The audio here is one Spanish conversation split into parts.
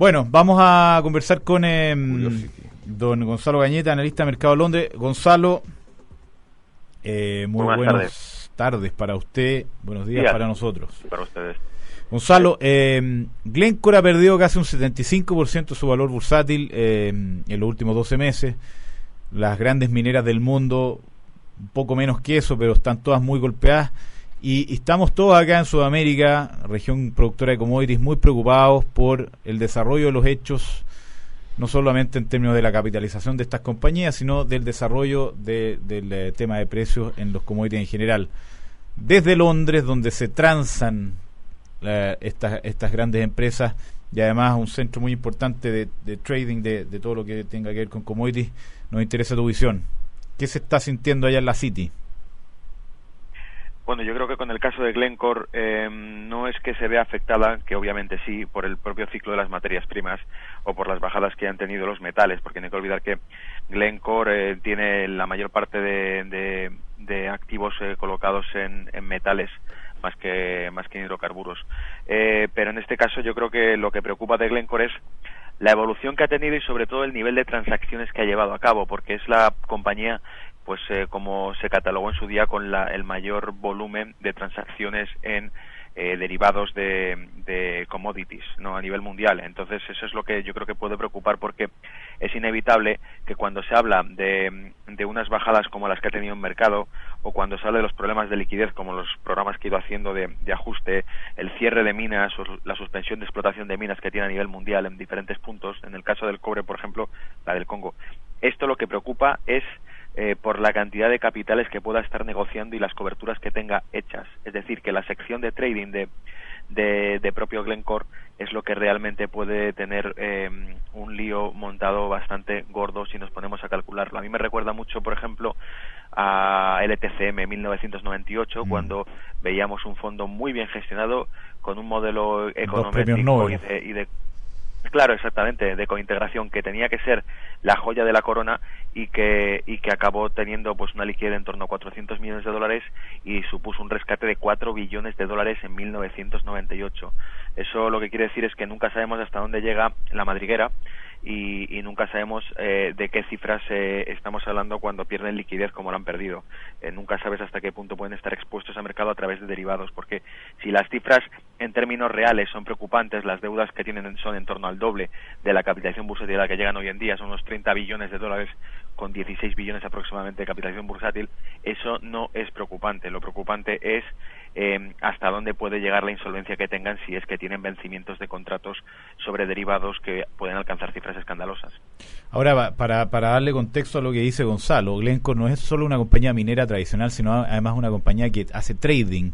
Bueno, vamos a conversar con don Gonzalo Gañeta, analista de Mercado de Londres. Gonzalo, muy buenas tardes para usted, buenos días para nosotros. Para ustedes. Gonzalo, Glencore ha perdido casi un 75% de su valor bursátil en los últimos 12 meses. Las grandes mineras del mundo, un poco menos que eso, pero están todas muy golpeadas. Y estamos todos acá en Sudamérica, región productora de commodities, muy preocupados por el desarrollo de los hechos, no solamente en términos de la capitalización de estas compañías, sino del desarrollo del tema de precios en los commodities en general. Desde Londres, donde se transan estas grandes empresas, y además un centro muy importante de trading de todo lo que tenga que ver con commodities, nos interesa tu visión. ¿Qué se está sintiendo allá en la City? Bueno, yo creo que con el caso de Glencore no es que se vea afectada, que obviamente sí, por el propio ciclo de las materias primas o por las bajadas que han tenido los metales, porque no hay que olvidar que Glencore tiene la mayor parte de activos colocados en metales más que en hidrocarburos. Pero en este caso yo creo que lo que preocupa de Glencore es la evolución que ha tenido y sobre todo el nivel de transacciones que ha llevado a cabo, porque es la compañía, pues como se catalogó en su día, con el mayor volumen de transacciones en derivados de commodities, no, a nivel mundial. Entonces eso es lo que yo creo que puede preocupar, porque es inevitable que cuando se habla de unas bajadas como las que ha tenido el mercado, o cuando se habla de los problemas de liquidez como los programas que ha ido haciendo de ajuste, el cierre de minas o la suspensión de explotación de minas que tiene a nivel mundial en diferentes puntos, en el caso del cobre, por ejemplo, la del Congo, esto lo que preocupa es por la cantidad de capitales que pueda estar negociando y las coberturas que tenga hechas. Es decir, que la sección de trading de propio Glencore es lo que realmente puede tener un lío montado bastante gordo si nos ponemos a calcularlo. A mí me recuerda mucho, por ejemplo, a LTCM 1998, cuando veíamos un fondo muy bien gestionado con un modelo econométrico Claro, exactamente, de cointegración, que tenía que ser la joya de la corona y que acabó teniendo pues una liquidez en torno a $400 millones y supuso un rescate de $4 billones en 1998. Eso lo que quiere decir es que nunca sabemos hasta dónde llega la madriguera y nunca sabemos de qué cifras estamos hablando cuando pierden liquidez como lo han perdido. Nunca sabes hasta qué punto pueden estar expuestos al mercado a través de derivados, porque si las cifras en términos reales son preocupantes, las deudas que tienen son en torno al doble de la capitalización bursátil a la que llegan hoy en día, son unos $30 billones con 16 billones aproximadamente de capitalización bursátil. Eso no es preocupante. Lo preocupante es hasta dónde puede llegar la insolvencia que tengan, si es que tienen vencimientos de contratos sobre derivados que pueden alcanzar cifras escandalosas. Ahora, para darle contexto a lo que dice Gonzalo, Glencore no es solo una compañía minera tradicional, sino además una compañía que hace trading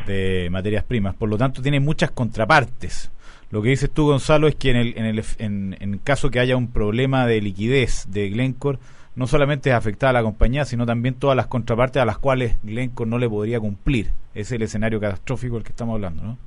de materias primas, por lo tanto tiene muchas contrapartes. Lo que dices tú, Gonzalo, es que en caso que haya un problema de liquidez de Glencore, no solamente es afectada a la compañía, sino también todas las contrapartes a las cuales Glencore no le podría cumplir. Ese es el escenario catastrófico del que estamos hablando, ¿no?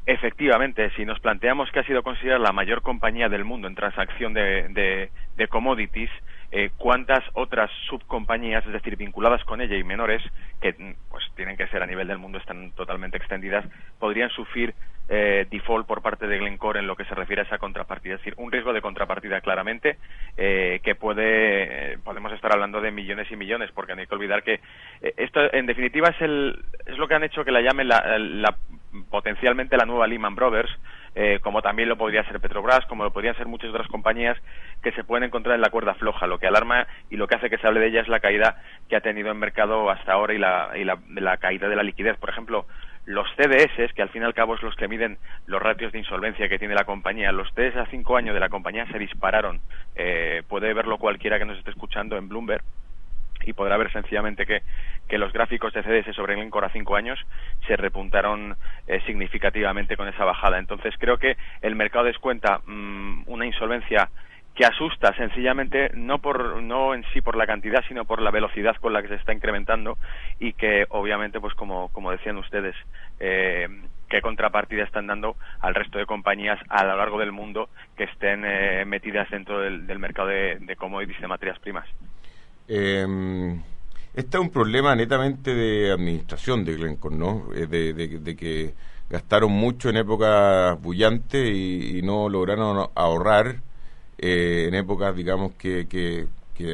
Efectivamente, si nos planteamos que ha sido considerada la mayor compañía del mundo en transacción de commodities, ¿cuántas otras subcompañías, es decir, vinculadas con ella y menores, que pues tienen que ser a nivel del mundo, están totalmente extendidas, podrían sufrir default por parte de Glencore en lo que se refiere a esa contrapartida? Es decir, un riesgo de contrapartida claramente que podemos estar hablando de millones y millones, porque no hay que olvidar que esto en definitiva es lo que han hecho que la llamen potencialmente la nueva Lehman Brothers, como también lo podría ser Petrobras, como lo podrían ser muchas otras compañías que se pueden encontrar en la cuerda floja. Lo que alarma y lo que hace que se hable de ella es la caída que ha tenido en mercado hasta ahora y la caída de la liquidez. Por ejemplo, los CDS, que al fin y al cabo es los que miden los ratios de insolvencia que tiene la compañía, los CDS a 5 años de la compañía se dispararon. Puede verlo cualquiera que nos esté escuchando en Bloomberg y podrá ver sencillamente que los gráficos de CDS sobre Glencore a 5 años se repuntaron significativamente con esa bajada. Entonces creo que el mercado descuenta una insolvencia que asusta sencillamente no en sí por la cantidad, sino por la velocidad con la que se está incrementando, y que obviamente, pues como decían ustedes, qué contrapartida están dando al resto de compañías a lo largo del mundo que estén metidas dentro del mercado de commodities, de materias primas. Este es un problema netamente de administración de Glencore, ¿no? De gastaron mucho en épocas bullantes y no lograron ahorrar en épocas, digamos, que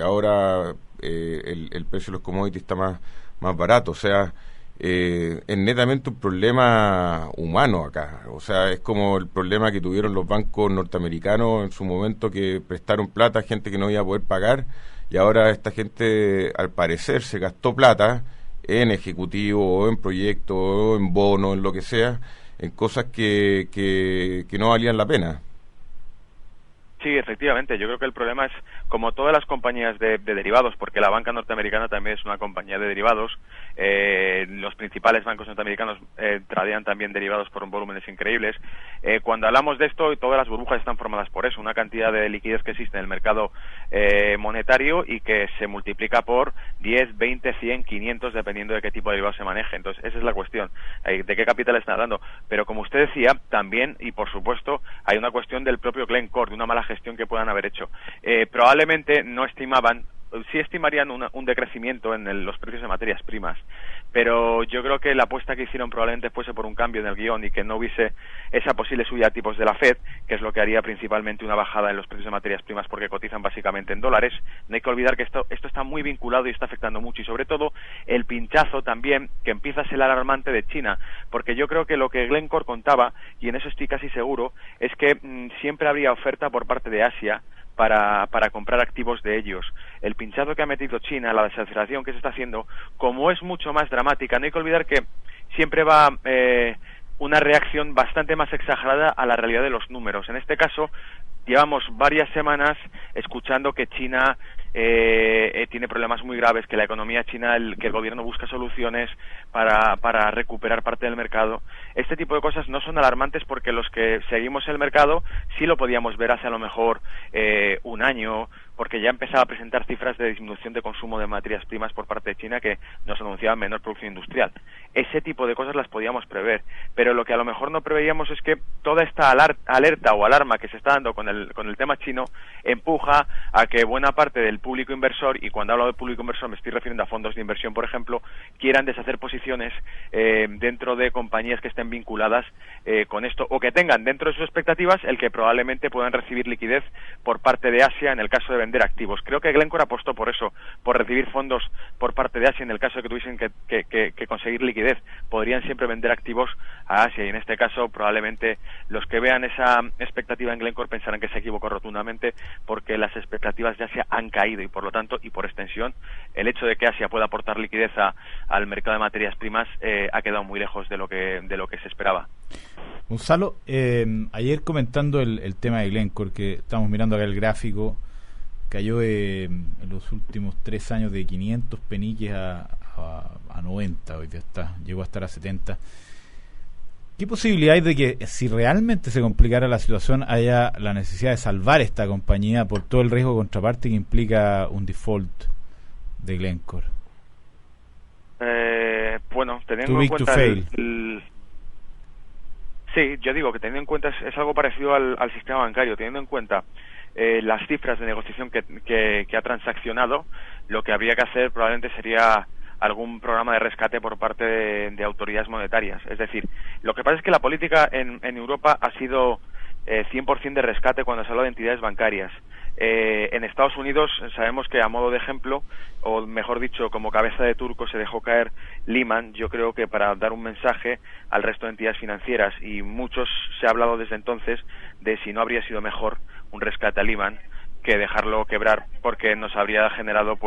ahora el precio de los commodities está más barato. O sea, es netamente un problema humano acá. O sea, es como el problema que tuvieron los bancos norteamericanos en su momento, que prestaron plata a gente que no iba a poder pagar, y ahora esta gente, al parecer, se gastó plata en ejecutivo o en proyectos o en bonos, en lo que sea, en cosas que no valían la pena. Sí, efectivamente. Yo creo que el problema es, como todas las compañías de derivados, porque la banca norteamericana también es una compañía de derivados, los principales bancos norteamericanos tradean también derivados por volúmenes increíbles. Cuando hablamos de esto, todas las burbujas están formadas por eso, una cantidad de liquidez que existe en el mercado monetario y que se multiplica por 10, 20, 100, 500, dependiendo de qué tipo de derivado se maneje. Entonces, esa es la cuestión, de qué capital están hablando. Pero como usted decía, también, y por supuesto, hay una cuestión del propio Glencore, de una mala gestión que puedan haber hecho. Probablemente no estimaban, sí estimarían un decrecimiento en los precios de materias primas, pero yo creo que la apuesta que hicieron probablemente fuese por un cambio en el guión y que no hubiese esa posible subida a tipos de la Fed, que es lo que haría principalmente una bajada en los precios de materias primas, porque cotizan básicamente en dólares. No hay que olvidar que esto está muy vinculado y está afectando mucho, y sobre todo el pinchazo también que empieza a ser alarmante de China, porque yo creo que lo que Glencore contaba, y en eso estoy casi seguro, es que siempre habría oferta por parte de Asia para comprar activos de ellos. El pinchazo que ha metido China, la desaceleración que se está haciendo, como es mucho más dramática, no hay que olvidar que siempre va una reacción bastante más exagerada a la realidad de los números. En este caso, llevamos varias semanas escuchando que China tiene problemas muy graves, que la economía china, que el gobierno busca soluciones para recuperar parte del mercado. Este tipo de cosas no son alarmantes, porque los que seguimos el mercado sí lo podíamos ver hace a lo mejor un año, porque ya empezaba a presentar cifras de disminución de consumo de materias primas por parte de China, que nos anunciaban menor producción industrial. Ese tipo de cosas las podíamos prever, pero lo que a lo mejor no preveíamos es que toda esta alerta o alarma que se está dando con el tema chino empuja a que buena parte del público inversor, y cuando hablo de público inversor me estoy refiriendo a fondos de inversión, por ejemplo, quieran deshacer posiciones dentro de compañías que estén vinculadas con esto, o que tengan dentro de sus expectativas el que probablemente puedan recibir liquidez por parte de Asia en el caso de vender activos. Creo que Glencore apostó por eso, por recibir fondos por parte de Asia en el caso de que tuviesen que conseguir liquidez. Podrían siempre vender activos a Asia, y en este caso probablemente los que vean esa expectativa en Glencore pensarán que se equivocó rotundamente, porque las expectativas de Asia han caído, y por lo tanto, y por extensión, el hecho de que Asia pueda aportar liquidez al mercado de materias primas ha quedado muy lejos de lo que se esperaba. Gonzalo, ayer comentando el tema de Glencore, que estamos mirando acá el gráfico, cayó en los últimos 3 años de 500 peniques a 90, hoy día llegó a estar a 70. ¿Qué posibilidad hay de que, si realmente se complicara la situación, haya la necesidad de salvar esta compañía por todo el riesgo de contraparte que implica un default de Glencore? Bueno, teniendo en cuenta sí, yo digo que teniendo en cuenta es algo parecido al sistema bancario, teniendo en cuenta las cifras de negociación que ha transaccionado, lo que habría que hacer probablemente sería algún programa de rescate por parte de autoridades monetarias. Es decir, lo que pasa es que la política en Europa ha sido 100% de rescate cuando se habla de entidades bancarias. En Estados Unidos sabemos que, a modo de ejemplo, o mejor dicho, como cabeza de turco, se dejó caer Lehman, yo creo que para dar un mensaje al resto de entidades financieras, y muchos se ha hablado desde entonces de si no habría sido mejor un rescate a Lehman que dejarlo quebrar, porque nos habría generado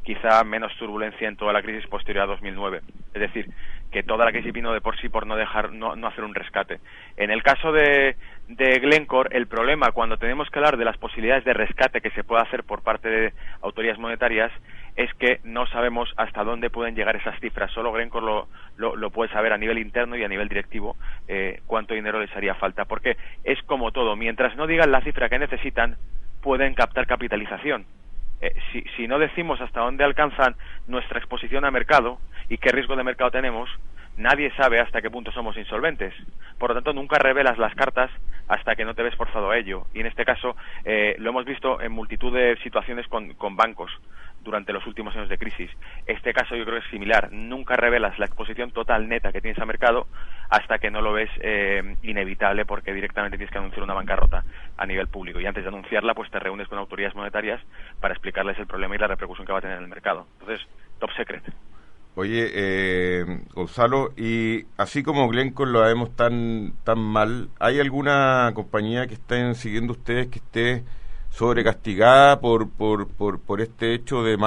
quizá menos turbulencia en toda la crisis posterior a 2009. Es decir, que toda la crisis vino de por sí por no hacer un rescate. En el caso de Glencore, el problema cuando tenemos que hablar de las posibilidades de rescate que se puede hacer por parte de autoridades monetarias es que no sabemos hasta dónde pueden llegar esas cifras. Solo Glencore lo puede saber a nivel interno y a nivel directivo cuánto dinero les haría falta, porque es como todo, mientras no digan la cifra que necesitan, pueden captar capitalización. Si no decimos hasta dónde alcanzan nuestra exposición a mercado y qué riesgo de mercado tenemos, nadie sabe hasta qué punto somos insolventes. Por lo tanto, nunca revelas las cartas hasta que no te ves forzado a ello. Y en este caso lo hemos visto en multitud de situaciones con bancos durante los últimos años de crisis. Este caso yo creo que es similar. Nunca revelas la exposición total neta que tienes al mercado hasta que no lo ves inevitable, porque directamente tienes que anunciar una bancarrota a nivel público. Y antes de anunciarla, pues te reúnes con autoridades monetarias para explicarles el problema y la repercusión que va a tener en el mercado. Entonces, top secret. Oye, Gonzalo, y así como Glencore lo vemos tan mal, ¿hay alguna compañía que estén siguiendo ustedes que esté sobrecastigada por este hecho de de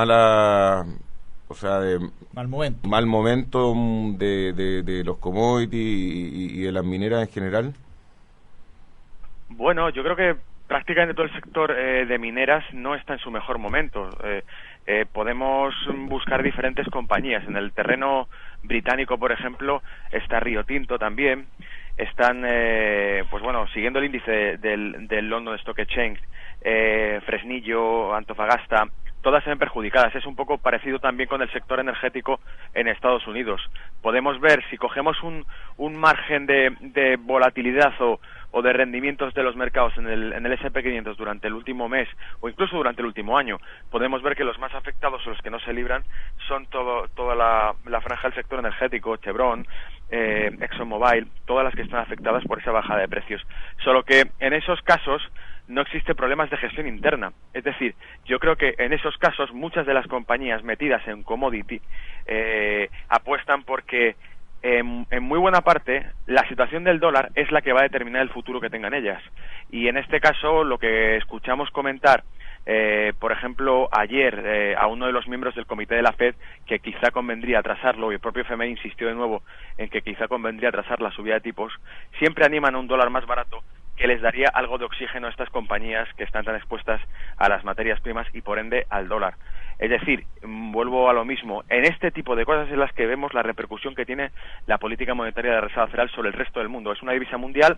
mal momento de los commodities y de las mineras en general? Bueno, yo creo que prácticamente todo el sector de mineras no está en su mejor momento. Podemos buscar diferentes compañías. En el terreno británico, por ejemplo, está Rio Tinto también. Están, siguiendo el índice del London Stock Exchange, Fresnillo, Antofagasta, todas se ven perjudicadas. Es un poco parecido también con el sector energético en Estados Unidos. Podemos ver, si cogemos un margen de volatilidad o de rendimientos de los mercados en el S&P 500 durante el último mes o incluso durante el último año, podemos ver que los más afectados o los que no se libran son toda la franja del sector energético, Chevron, ExxonMobil, todas las que están afectadas por esa bajada de precios. Solo que en esos casos no existe problemas de gestión interna. Es decir, yo creo que en esos casos muchas de las compañías metidas en commodity apuestan porque en muy buena parte la situación del dólar es la que va a determinar el futuro que tengan ellas. Y en este caso lo que escuchamos comentar, por ejemplo, ayer a uno de los miembros del comité de la FED, que quizá convendría atrasarlo, y el propio FMI insistió de nuevo en que quizá convendría atrasar la subida de tipos, siempre animan a un dólar más barato, que les daría algo de oxígeno a estas compañías que están tan expuestas a las materias primas y por ende al dólar. Es decir, vuelvo a lo mismo, en este tipo de cosas en las que vemos la repercusión que tiene la política monetaria de la Reserva Federal sobre el resto del mundo. Es una divisa mundial,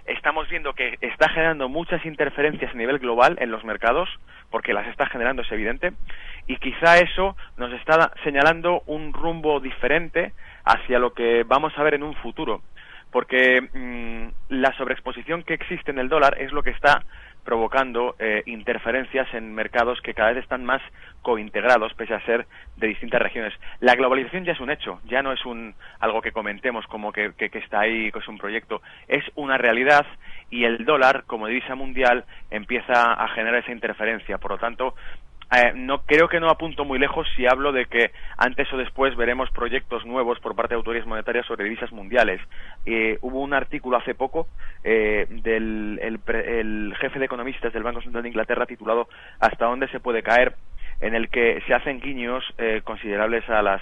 estamos viendo que está generando muchas interferencias a nivel global en los mercados, porque las está generando, es evidente, y quizá eso nos está señalando un rumbo diferente hacia lo que vamos a ver en un futuro. Porque la sobreexposición que existe en el dólar es lo que está provocando interferencias en mercados que cada vez están más cointegrados, pese a ser de distintas regiones. La globalización ya es un hecho, ya no es algo que comentemos como que está ahí, que es un proyecto, es una realidad, y el dólar, como divisa mundial, empieza a generar esa interferencia. Por lo tanto, no creo que no apunto muy lejos si hablo de que antes o después veremos proyectos nuevos por parte de autoridades monetarias sobre divisas mundiales. Hubo un artículo hace poco del jefe de economistas del Banco Central de Inglaterra titulado ¿Hasta dónde se puede caer?, en el que se hacen guiños considerables a las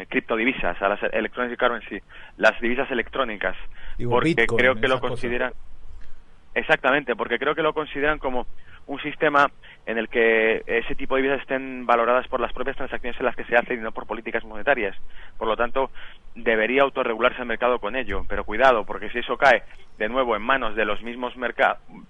criptodivisas, a las electronic currency, las divisas electrónicas, porque Bitcoin, creo que lo consideran cosas. Exactamente, porque creo que lo consideran como un sistema en el que ese tipo de divisas estén valoradas por las propias transacciones en las que se hacen y no por políticas monetarias. Por lo tanto, debería autorregularse el mercado con ello, pero cuidado, porque si eso cae de nuevo en manos de los mismos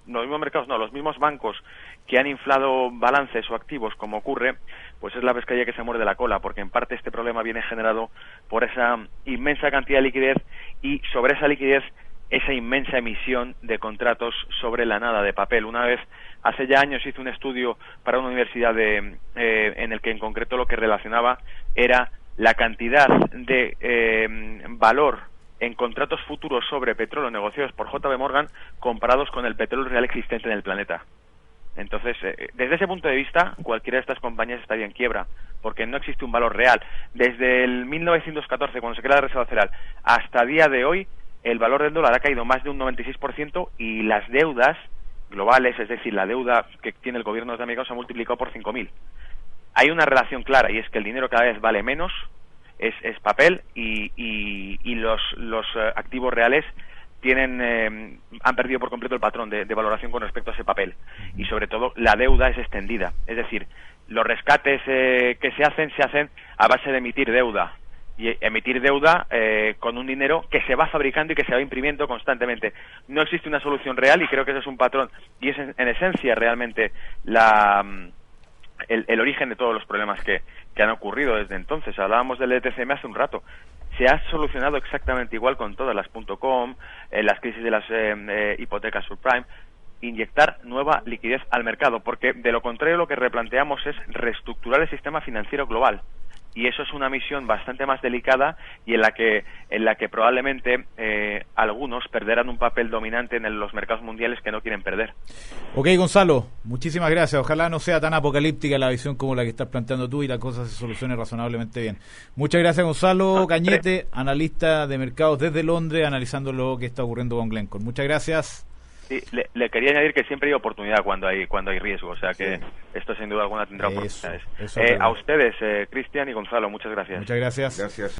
los mismos bancos que han inflado balances o activos, como ocurre, pues es la pescadilla que se muerde la cola, porque en parte este problema viene generado por esa inmensa cantidad de liquidez y sobre esa liquidez esa inmensa emisión de contratos sobre la nada de papel. Una vez, hace ya años, hice un estudio para una universidad en el que en concreto lo que relacionaba era la cantidad de valor en contratos futuros sobre petróleo negociados por JP Morgan comparados con el petróleo real existente en el planeta. Entonces, desde ese punto de vista, cualquiera de estas compañías estaría en quiebra, porque no existe un valor real. Desde el 1914, cuando se crea la Reserva Federal, hasta día de hoy, el valor del dólar ha caído más de un 96% y las deudas globales, es decir, la deuda que tiene el gobierno norteamericano, se ha multiplicado por 5.000. Hay una relación clara, y es que el dinero cada vez vale menos, es papel, y los activos reales han perdido por completo el patrón de valoración con respecto a ese papel. Y sobre todo, la deuda es extendida. Es decir, los rescates que se hacen a base de emitir deuda. Y emitir deuda con un dinero que se va fabricando y que se va imprimiendo constantemente. No existe una solución real, y creo que ese es un patrón, y es en esencia realmente el origen de todos los problemas que han ocurrido desde entonces. Hablábamos del ETCM hace un rato. se ha solucionado exactamente igual con todas las .com, las crisis de las hipotecas subprime, inyectar nueva liquidez al mercado, porque de lo contrario lo que replanteamos es reestructurar el sistema financiero global. Y eso es una misión bastante más delicada y en la que probablemente algunos perderán un papel dominante en los mercados mundiales que no quieren perder. Ok, Gonzalo, muchísimas gracias. Ojalá no sea tan apocalíptica la visión como la que estás planteando tú y la cosa se solucione razonablemente bien. Muchas gracias, Gonzalo Cañete, analista de mercados desde Londres, analizando lo que está ocurriendo con Glencore. Muchas gracias. Sí, le quería añadir que siempre hay oportunidad cuando hay riesgo, o sea que esto sin duda alguna tendrá oportunidades. A ustedes, Cristian y Gonzalo, muchas gracias. Muchas gracias. Gracias.